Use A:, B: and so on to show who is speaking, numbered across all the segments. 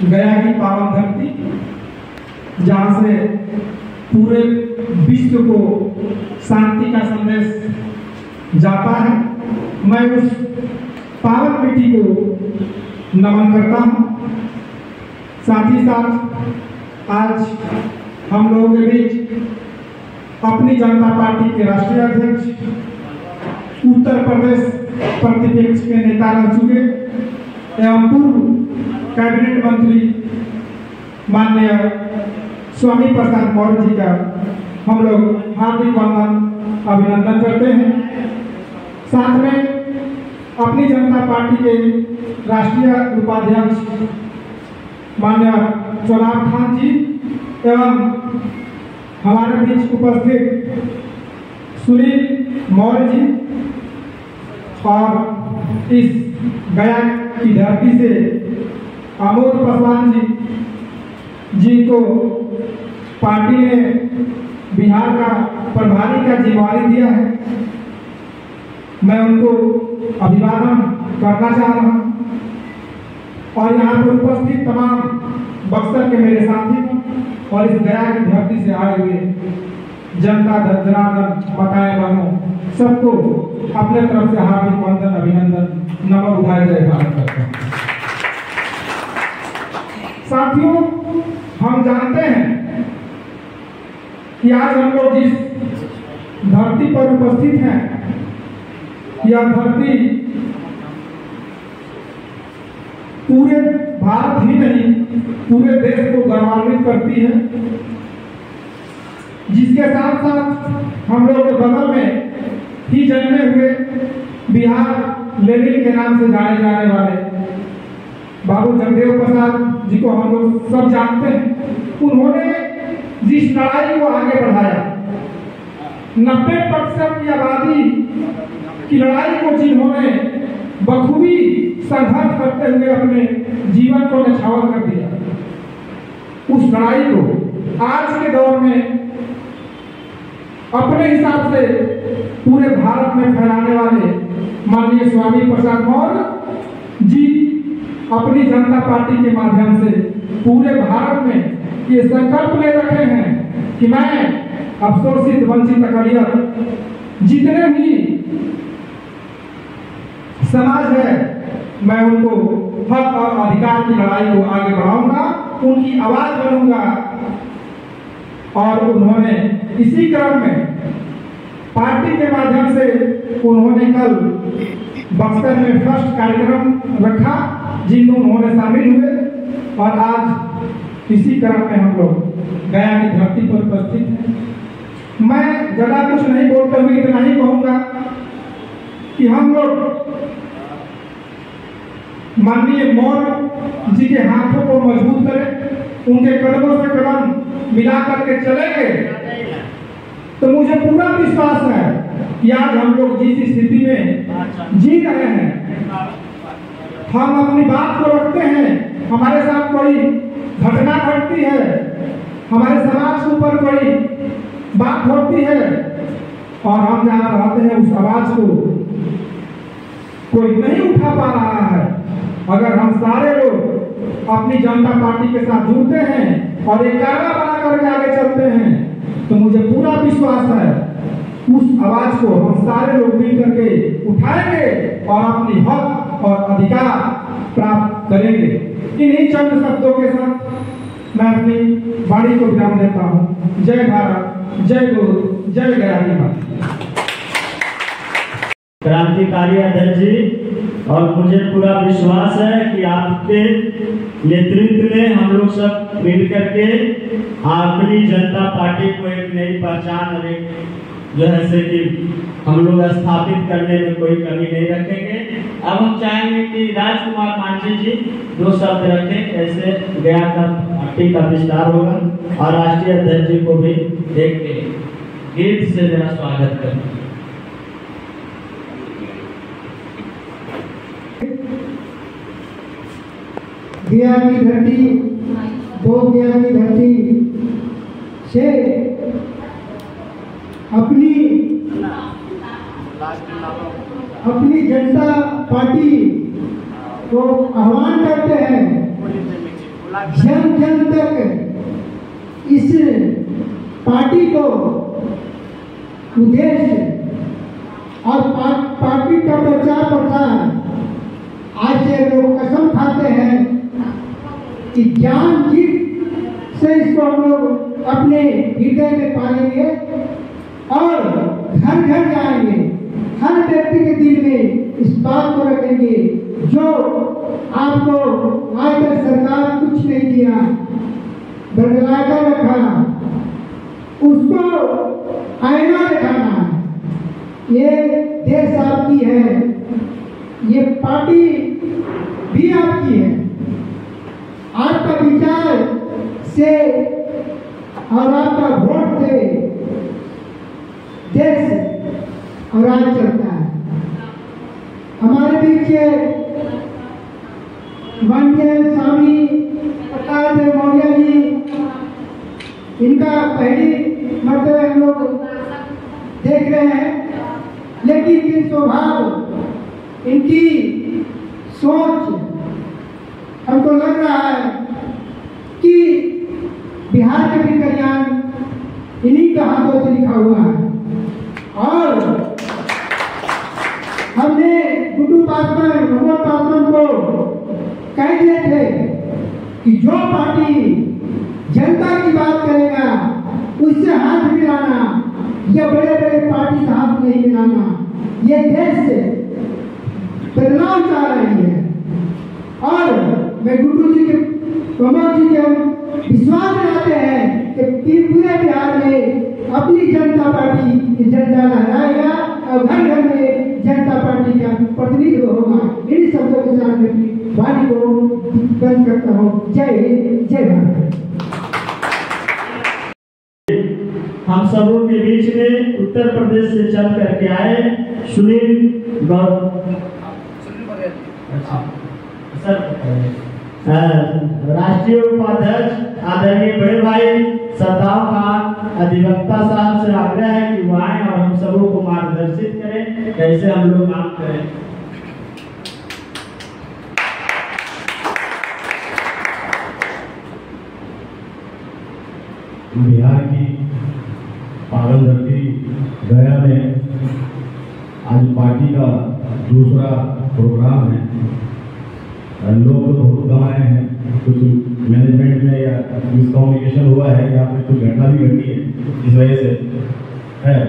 A: गया की पावन धरती जहाँ से पूरे विश्व को शांति का संदेश जाता है, मैं उस पावन मिट्टी को नमन करता हूँ। साथ ही साथ आज हम लोगों के बीच अपनी जनता पार्टी के राष्ट्रीय अध्यक्ष, उत्तर प्रदेश प्रतिपक्ष के नेता रह चुके एवं पूर्व कैबिनेट मंत्री माननीय स्वामी प्रसाद मौर्य जी का हम लोग हार्दिक वंदन अभिनंदन करते हैं। साथ में अपनी जनता पार्टी के राष्ट्रीय उपाध्यक्ष माननीय चुनाव खान जी एवं हमारे बीच उपस्थित सुनील मौर्य जी और इस गया की धरती से आमोद पासवान जी को पार्टी ने बिहार का प्रभारी का जिम्मेदारी दिया है। मैं उनको अभिवादन करना चाह रहा हूँ और यहाँ पर उपस्थित तमाम बक्सर के मेरे साथी और इस गया की धरती से आए हुए जनता जनार्दन पकाए बहनों सबको अपने तरफ से हार्दिक वंदन अभिनंदन नमो बुधाई जय भारत करते हैं। साथियों, हम जानते हैं कि आज हम लोग जिस धरती पर उपस्थित हैं, यह धरती पूरे भारत ही नहीं पूरे देश को गौरवान्वित करती है, जिसके साथ साथ हम लोग के बगल में ही जन्मे हुए बिहार लेनिन के नाम से जाने जाने वाले बाबू जगदेव प्रसाद जी को हम लोग सब जानते हैं। उन्होंने जिस लड़ाई को आगे बढ़ाया, 90% की आबादी की लड़ाई को जिन्होंने बखूबी संघर्ष करते हुए अपने जीवन को न्यौछावर कर दिया, उस लड़ाई को आज के दौर में अपने हिसाब से पूरे भारत में फैलाने वाले माननीय स्वामी प्रसाद मौर्य जी अपनी जनता पार्टी के माध्यम से पूरे भारत में ये संकल्प ले रखे हैं कि मैं अवशोषित वंचित अकलियत जितने भी समाज है, मैं उनको हक और अधिकार की लड़ाई को आगे बढ़ाऊंगा, उनकी आवाज बनूंगा। और उन्होंने इसी क्रम में पार्टी के माध्यम से उन्होंने कल बक्सर में फर्स्ट कार्यक्रम रखा जिनमें उन्होंने शामिल हुए और आज इसी क्रम में हम लोग गया की धरती पर उपस्थित हैं। मैं ज्यादा कुछ नहीं बोलते हुए इतना ही कहूंगा कि हम लोग माननीय मौर्य जी के हाथों को मजबूत करें, उनके कदमों से कदम मिला करके चलेंगे तो मुझे पूरा विश्वास है कि आज हम लोग जिस स्थिति में जी रहे हैं, हम अपनी बात को रखते हैं, हमारे साथ कोई घटना घटती है, हमारे समाज के ऊपर कोई बात होती है और हम जहाँ रहते हैं उस आवाज को कोई नहीं उठा पा रहा है, अगर हम सारे लोग अपनी जनता पार्टी के साथ जुड़ते हैं और एक कायदा बना करके आगे चलते हैं तो मुझे पूरा विश्वास है उस आवाज को हम सारे लोग मिल करके उठाएंगे और अपनी हक और अधिकार प्राप्त करेंगे। इन्हीं चंद शब्दों के साथ मैं अपनी वाणी को विराम देता हूँ। जय भारत, जय गुरु, जय गया की माता।
B: क्रांतिकारी अध्यक्ष जी, और मुझे पूरा विश्वास है कि आपके नेतृत्व में हम लोग सब मिल करके अपनी जनता पार्टी को एक नई पहचान और एक जो है से कि हम लोग स्थापित करने में कोई कमी नहीं रखेंगे। अब हम चाहेंगे कि राजकुमार मांझी जी 2 शब्द रखें, ऐसे गया का पार्टी का विस्तार होगा और राष्ट्रीय अध्यक्ष जी को भी एक गीत से जरा स्वागत करें।
C: गया की धरती, बोध गया की धरती से अपनी जनता पार्टी को आह्वान करते हैं जन जन तक इस पार्टी को उद्देश्य और पार्टी का प्रचार प्रसार आज से लोग कसम खाते हैं कि जान जीत से इसको हम लोग अपने हृदय में पालेंगे और घर घर जाएंगे, हर व्यक्ति के दिल में इस बात को रखेंगे जो आपको आज तक सरकार कुछ नहीं दिया, बदला कर रखा, उसको आईना दिखाना है। ये देश आपकी है, ये पार्टी भी आपकी है। आपका विचार से और आपका वोट से देश और राज्य चलता है। हमारे बीच वंदे स्वामी प्रकाश मौर्य जी, इनका पहली मर्तबा हम लोग देख रहे हैं, लेकिन इनके स्वभाव, इनकी सोच हमको लग रहा है कि बिहार का भी कल्याण इन्हीं का हाथों से लिखा हुआ है। और हमने गुड्डू पासवान, मनोहर पासवान को कह दिए थे कि जो पार्टी जनता की बात करेगा उससे हाथ मिलाना, ये बड़े बड़े पार्टी से हाथ नहीं मिलाना। ये देश से बदलाव चाह रही है और मैं गुड्डू जी के, प्रमोद जी के विश्वास दिलाते हैं कि पूरे बिहार में अपनी जनता पार्टी झंडा लहराएगा और घर घर में जनता पार्टी का प्रतिनिधित्व होगा। इन शब्दों के साथ मैं अपनी वाणी को बंद करता हूँ। जय हिंद, जय भारत।
B: हम सबों के बीच में उत्तर प्रदेश से चल करके आए सुनील गौर राष्ट्रीय उपाध्यक्ष आदरणीय बड़े भाई सरदार खान अधिवक्ता साहब से आग्रह है कि वो आए और हम सबों को मार्गदर्शित करें कैसे हम लोग काम करें।
D: बिहार की पावन धरती गया में आज पार्टी का दूसरा प्रोग्राम है। लोग तो बहुत गंवाए हैं, कुछ मैनेजमेंट में या मिसकम्युनिकेशन हुआ है या फिर कुछ घटना भी घटी है इस वजह से है,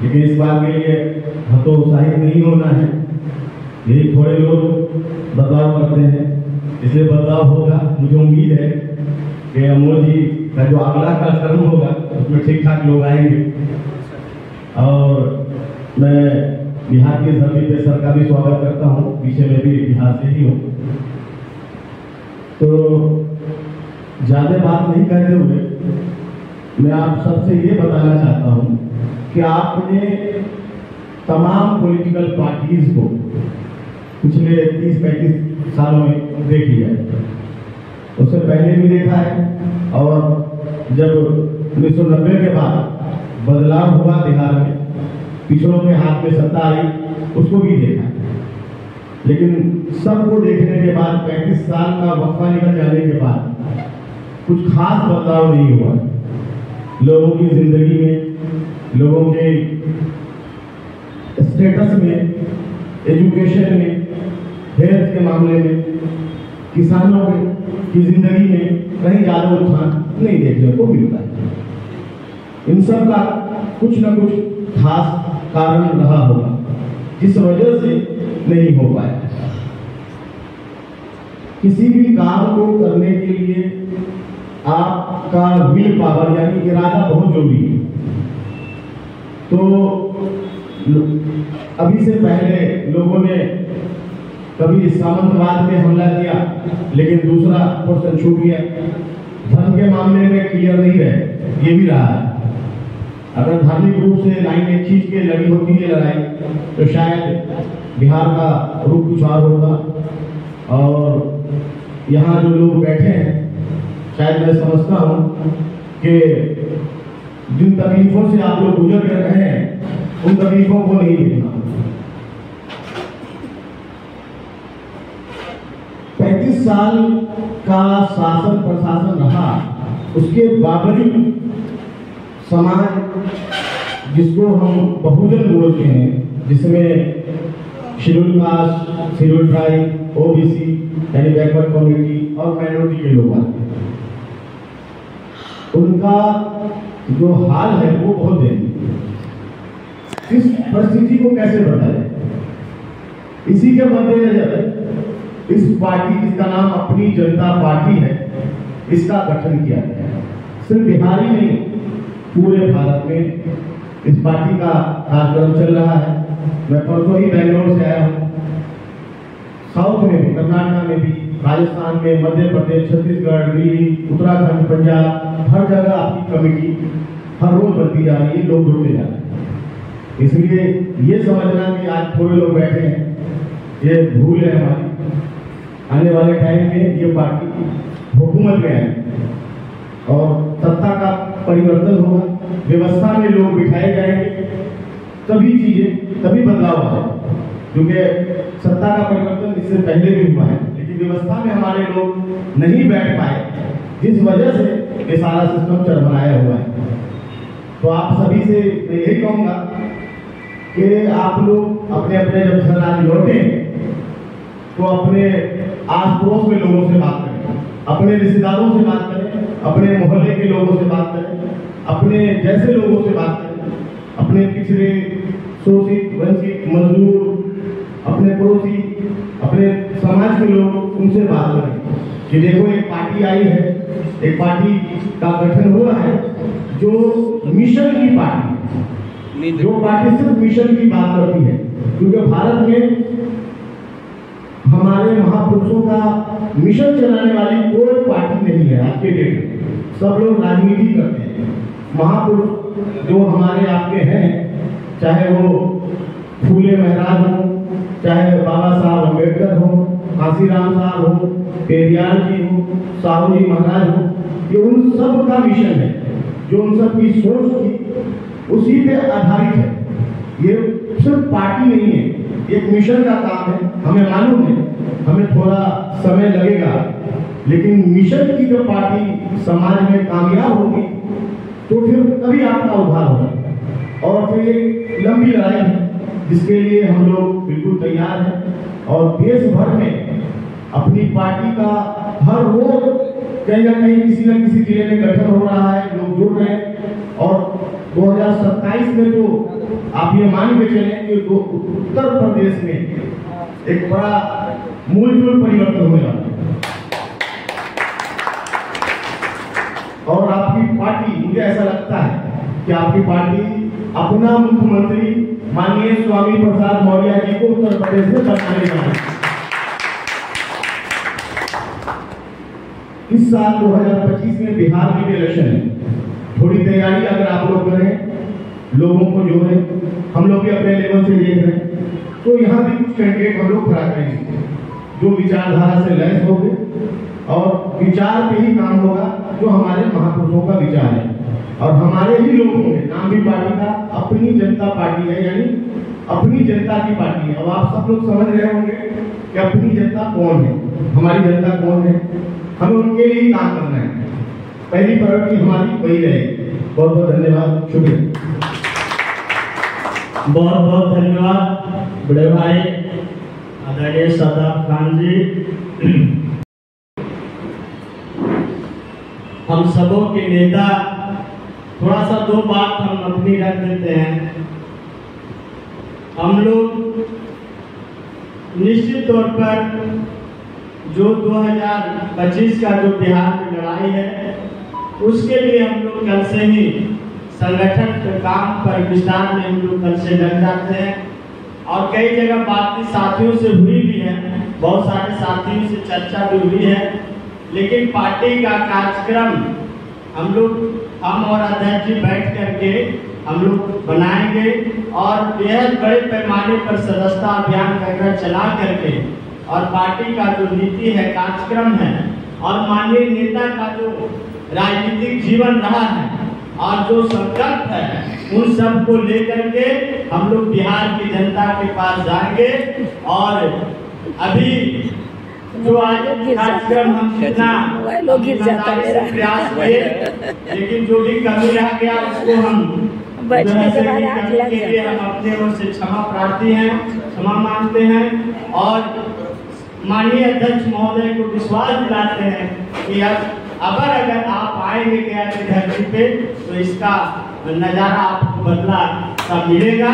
D: लेकिन इस बात के लिए हतोत्साहित नहीं होना है। यही थोड़े लोग बदलाव करते हैं, इसलिए बदलाव होगा। मुझे उम्मीद है कि अमोल जी का जो अगला कार्यक्रम होगा उसमें ठीक ठाक लोग आएंगे और मैं बिहार की धरती पे सर का भी स्वागत करता हूँ। पीछे में भी बिहार से ही हूँ, तो ज़्यादा बात नहीं करते हुए मैं आप सबसे ये बताना चाहता हूँ कि आपने तमाम पॉलिटिकल पार्टीज को पिछले 30-35 सालों में देख लिया है, उससे पहले भी देखा है और जब 1990 के बाद बदलाव हुआ बिहार में, पिछड़ों के हाथ में सत्ता आई, उसको भी देखा। लेकिन सबको देखने के बाद 35 साल का वक्फा निकल जाने के बाद कुछ खास बदलाव नहीं हुआ लोगों की जिंदगी में, लोगों के स्टेटस में, एजुकेशन में, हेल्थ के मामले में, किसानों की जिंदगी में कहीं ज्यादा उत्थान नहीं देखने को मिलता है। इन सब का कुछ न कुछ खास कारण रहा होगा जिस वजह से नहीं हो पाया। किसी भी काम को करने के लिए आपका विल पावर यानी इरादा बहुत जरूरी है। तो अभी से पहले लोगों ने कभी सामंतवाद पे हमला किया, लेकिन दूसरा क्वेश्चन छूट गया। धर्म के मामले में क्लियर नहीं रहे, ये भी रहा है। अगर धार्मिक रूप से लाइनें खींच के लगी होती है लड़ाई, तो शायद बिहार का रुख कुछ और होगा। और यहाँ जो लोग बैठे हैं, शायद मैं समझता हूँ कि जिन तकलीफों से आप लोग गुजर कर रहे हैं उन तकलीफों को नहीं देखना। 35 35 साल का शासन प्रशासन रहा, उसके बावजूद समाज जिसको हम बहुजन बोलते हैं, जिसमें schedule caste, schedule tribe, OBC यानी बैकवर्ड कम्युनिटी और माइनॉरिटी के लोग आते हैं, उनका जो हाल है वो बहुत दयनीय। इस परिस्थिति को कैसे बताएं? इसी के मद्देनजर इस पार्टी जिसका नाम अपनी जनता पार्टी है, इसका गठन किया गया। सिर्फ बिहार ही नहीं, पूरे भारत में इस पार्टी का कार्यक्रम चल रहा है। मैं परसों ही बेंगलोर से आया हूँ। साउथ में भी, कर्नाटक में भी, राजस्थान में, मध्य प्रदेश, छत्तीसगढ़, दिल्ली, उत्तराखंड, पंजाब, हर जगह आपकी कमेटी हर रोज बढ़ती जा रही है, लोग जुड़ते जा रहे हैं। इसलिए ये समझना कि आज थोड़े लोग बैठे हैं, ये भूल है हमारी। आने वाले टाइम में ये पार्टी हुकूमत में है और सत्ता का परिवर्तन होगा, व्यवस्था में लोग बिठाए जाएंगे, तभी बदलाव होगा। क्योंकि सत्ता का परिवर्तन इससे पहले भी हुआ है, लेकिन व्यवस्था में हमारे लोग नहीं बैठ पाए, जिस वजह से ये सारा सिस्टम चरमराया हुआ है। तो आप सभी से मैं यही कहूँगा कि आप लोग अपने अपने जब घर आज लौटे तो अपने आस पड़ोस में लोगों से बात करें, अपने रिश्तेदारों से बात करें, अपने मोहल्ले के लोगों से बात करें, अपने जैसे लोगों से बात करें, अपने पिछड़े, शोषित, वंचित, मजदूर, अपने पड़ोसी, अपने समाज के लोग, उनसे बात करें कि देखो एक पार्टी आई है, एक पार्टी का गठन हुआ है जो मिशन की पार्टी है, जो पार्टी सिर्फ मिशन की बात करती है। क्योंकि भारत में हमारे महापुरुषों का मिशन चलाने वाली कोई पार्टी नहीं है आज के डेट में। सब लोग राजनीति करते हैं। महापुरुष जो हमारे आपके हैं, चाहे वो फूले महाराज हो, चाहे बाबा साहब अम्बेडकर हो, काशीराम साहब हो, पेरियार जी हो, साहू जी महाराज हो, ये उन सब का मिशन है, जो उन सब की सोच थी उसी पे आधारित है। ये सिर्फ पार्टी नहीं है, एक मिशन का काम है। हमें मालूम है, हमें थोड़ा समय लगेगा, लेकिन मिशन की जो पार्टी समाज में कामयाब होगी तो फिर तभी आपका उद्धार होगा। और फिर एक लंबी लड़ाई है जिसके लिए हम लोग बिल्कुल तैयार हैं। और देश भर में अपनी पार्टी का हर रोज कहीं ना कहीं किसी न किसी जिले में गठन हो रहा है, लोग जुड़ रहे हैं। और 2027 में तो आप ये मान के चलें कि उत्तर प्रदेश में एक बड़ा मूलभूत परिवर्तन होने वाला है। और आपकी पार्टी, मुझे ऐसा लगता है कि आपकी पार्टी अपना मुख्यमंत्री माननीय स्वामी प्रसाद मौर्य जी को उत्तर प्रदेश में बनाने जा रही है। इस साल 2025 में बिहार में भी इलेक्शन है। थोड़ी तैयारी अगर आप लोग करें, लोगों को जोड़ें, हम लोग भी अपने लेवल से देख रहे हैं, तो यहाँ भी कुछ कैंडिडेट हम लोग खड़ा करेंगे जो विचारधारा से लैस होंगे और विचार पे ही काम होगा, जो हमारे महापुरुषों का विचार है। और हमारे ही लोग होंगे, नाम भी पार्टी का अपनी जनता पार्टी है, यानी अपनी जनता की पार्टी है। अब आप सब लोग समझ रहे होंगे कि अपनी जनता कौन है, हमारी जनता कौन है, हमें उनके लिए ही काम करना है। पहली प्रायोरिटी हमारी वही रहेगी। बहुत बहुत धन्यवाद, शुक्रिया।
B: बहुत बहुत धन्यवाद बड़े भाई आदरणीय शादाब खान जी। हम सबों के नेता, थोड़ा सा दो बात हम अपनी रख देते हैं। हम लोग निश्चित तौर पर जो 2025 का जो बिहार में लड़ाई है, उसके लिए हम लोग कल से ही संगठन के काम पर विस्तार में हम लोग कल से लग जाते हैं। और कई जगह बात साथियों से हुई भी है, बहुत सारे साथियों से चर्चा भी हुई है। लेकिन पार्टी का कार्यक्रम हम और अध्यक्ष जी बैठ करके हम लोग बनाएंगे और बेहद बड़े पैमाने पर सदस्यता अभियान वगैरह चला करके, और पार्टी का जो नीति है, कार्यक्रम है, और माननीय नेता का जो राजनीतिक जीवन रहा है और जो संकल्प है, उन सब को लेकर के हम लोग बिहार की जनता के पास जाएंगे। और अभी जो आज कार्यक्रम हम कितना प्रयास किए, लेकिन जो भी कमी रह गया उसको हम
E: बैठने के बाद आग लग
B: के लिए हम अपने ओर से क्षमा प्रार्थी हैं, क्षमा मांगते हैं और माननीय अध्यक्ष महोदय को विश्वास दिलाते हैं कि अगर आप आएंगे गया की धरती पे तो इसका नज़ारा आपको बदला सा मिलेगा।